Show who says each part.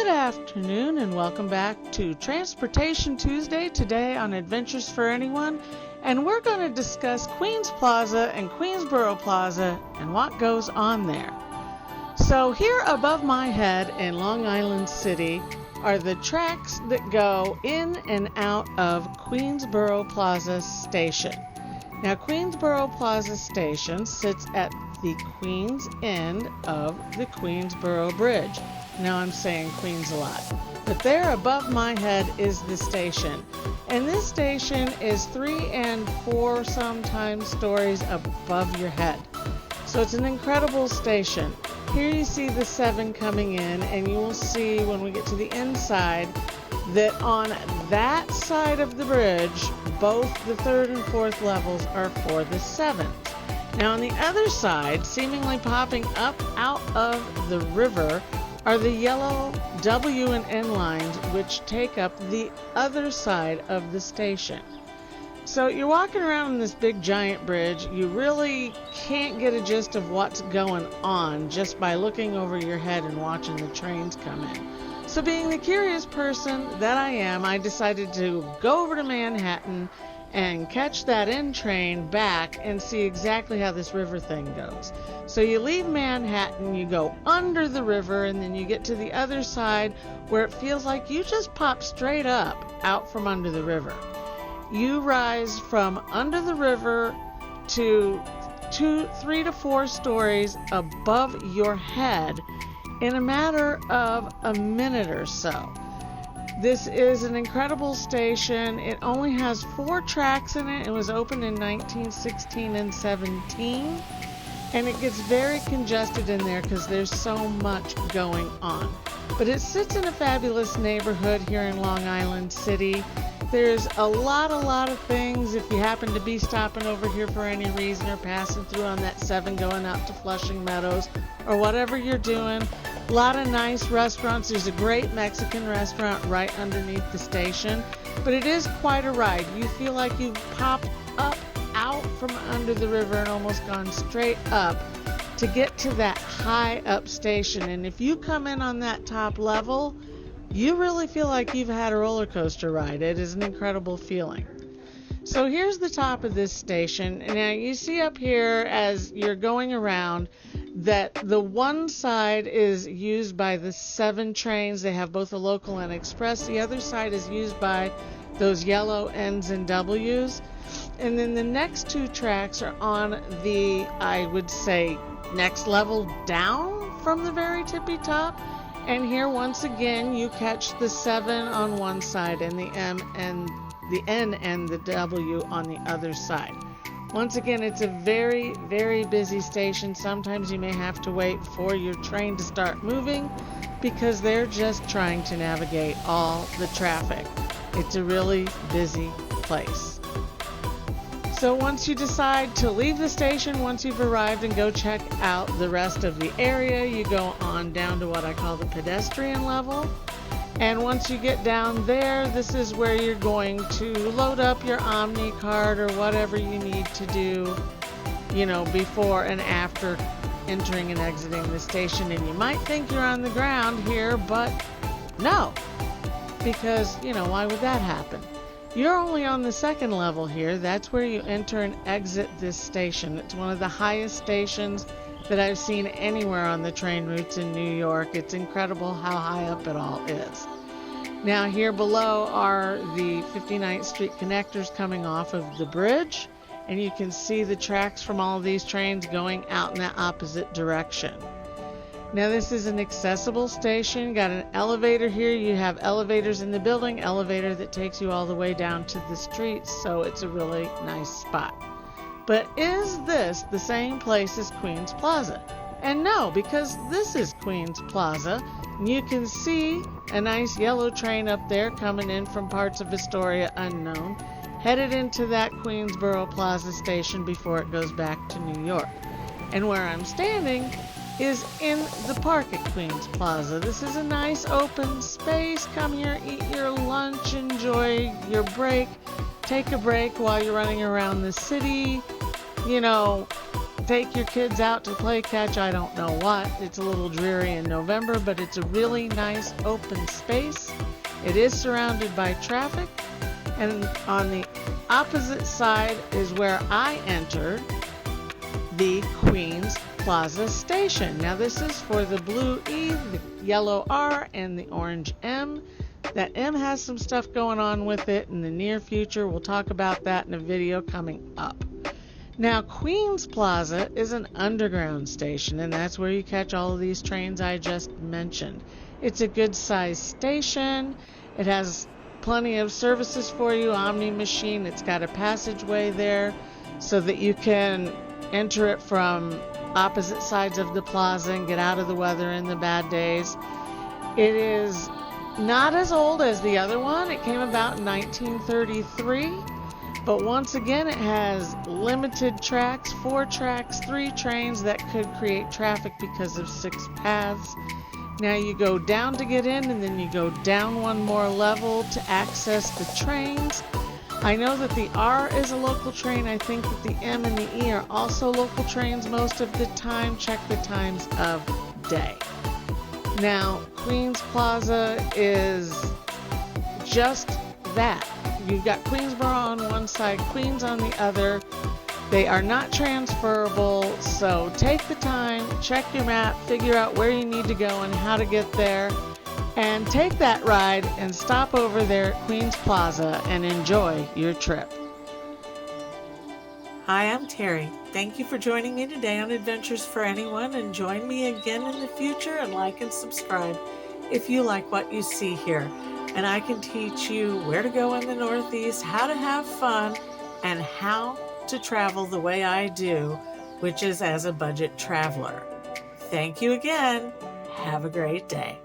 Speaker 1: Good afternoon and welcome back to Transportation Tuesday today on Adventures for Anyone, and we're going to discuss Queens Plaza and Queensboro Plaza and what goes on there. So here above my head in Long Island City are the tracks that go in and out of Queensboro Plaza Station. Now Queensboro Plaza Station sits at the Queens end of the Queensboro Bridge. Now I'm saying Queens a lot. But there above my head is the station. And this station is 3 and 4 sometimes stories above your head. So it's an incredible station. Here you see the 7 coming in, and you will see when we get to the inside that on that side of the bridge, both the 3rd and 4th levels are for the 7th. Now on the other side, seemingly popping up out of the river, are the yellow W and N lines, which take up the other side of the station. So you're walking around on this big giant bridge. You really can't get a gist of what's going on just by looking over your head and watching the trains come in. So being the curious person that I am, I decided to go over to Manhattan and catch that N train back and see exactly how this river thing goes. So you leave Manhattan, you go under the river, and then you get to the other side where it feels like you just pop straight up out from under the river. You rise from under the river to 3 to 4 stories above your head in a matter of a minute or so. This is an incredible station. It only has 4 tracks in it. It was opened in 1916 and 17. And it gets very congested in there because there's so much going on. But it sits in a fabulous neighborhood here in Long Island City. There's a lot of things. If you happen to be stopping over here for any reason or passing through on that 7 going out to Flushing Meadows or whatever you're doing, a lot of nice restaurants. There's a great Mexican restaurant right underneath the station, but it is quite a ride. You feel like you've popped up out from under the river and almost gone straight up to get to that high up station. And if you come in on that top level, you really feel like you've had a roller coaster ride. It is an incredible feeling. So here's the top of this station. And now you see up here as you're going around that the one side is used by the 7 trains. They have both a local and express. The other side is used by those yellow N's and W's. And then the next 2 tracks are on the, I would say, next level down from the very tippy top. And here once again you catch the 7 on one side and the M and the N and the W on the other side. Once again, it's a very, very busy station. Sometimes you may have to wait for your train to start moving because they're just trying to navigate all the traffic. It's a really busy place. So once you decide to leave the station, once you've arrived, and go check out the rest of the area, you go on down to what I call the pedestrian level. And once you get down there, this is where you're going to load up your Omni card or whatever you need to do, before and after entering and exiting the station. And you might think you're on the ground here, but no, because, why would that happen? You're only on the 2nd level here. That's where you enter and exit this station. It's one of the highest stations that I've seen anywhere on the train routes in New York. It's incredible how high up it all is. Now here below are the 59th Street connectors coming off of the bridge, and you can see the tracks from all of these trains going out in that opposite direction. Now this is an accessible station. Got an elevator here. You have elevators in the building, elevator that takes you all the way down to the streets, so it's a really nice spot. But is this the same place as Queens Plaza? And no, because this is Queens Plaza. You can see a nice yellow train up there coming in from parts of Astoria unknown, headed into that Queensboro Plaza station before it goes back to New York. And where I'm standing is in the park at Queens Plaza. This is a nice open space. Come here, eat your lunch, enjoy your break, take a break while you're running around the city. can't take your kids out to play catch, I don't know what. It's a little dreary in November, but it's a really nice open space. It is surrounded by traffic, and on the opposite side is where I entered the Queens Plaza station. Now this is for the blue E, the yellow R, and the orange M. That M has some stuff going on with it in the near future. We'll talk about that in a video coming up. Now, Queens Plaza is an underground station, and that's where you catch all of these trains I just mentioned. It's a good-sized station. It has plenty of services for you, Omni machine. It's got a passageway there so that you can enter it from opposite sides of the plaza and get out of the weather in the bad days. It is not as old as the other one. It came about in 1933. But once again, it has limited tracks, 4 tracks, 3 trains that could create traffic because of 6 paths. Now you go down to get in, and then you go down one more level to access the trains. I know that the R is a local train. I think that the M and the E are also local trains most of the time. Check the times of day. Now, Queens Plaza is just that. You've got Queensboro on one side, Queens on the other. They are not transferable, so take the time, check your map, figure out where you need to go and how to get there, and take that ride and stop over there at Queens Plaza and enjoy your trip. Hi, I'm Terry. Thank you for joining me today on Adventures for Anyone, and join me again in the future, and like and subscribe if you like what you see here. And I can teach you where to go in the Northeast, how to have fun, and how to travel the way I do, which is as a budget traveler. Thank you again. Have a great day.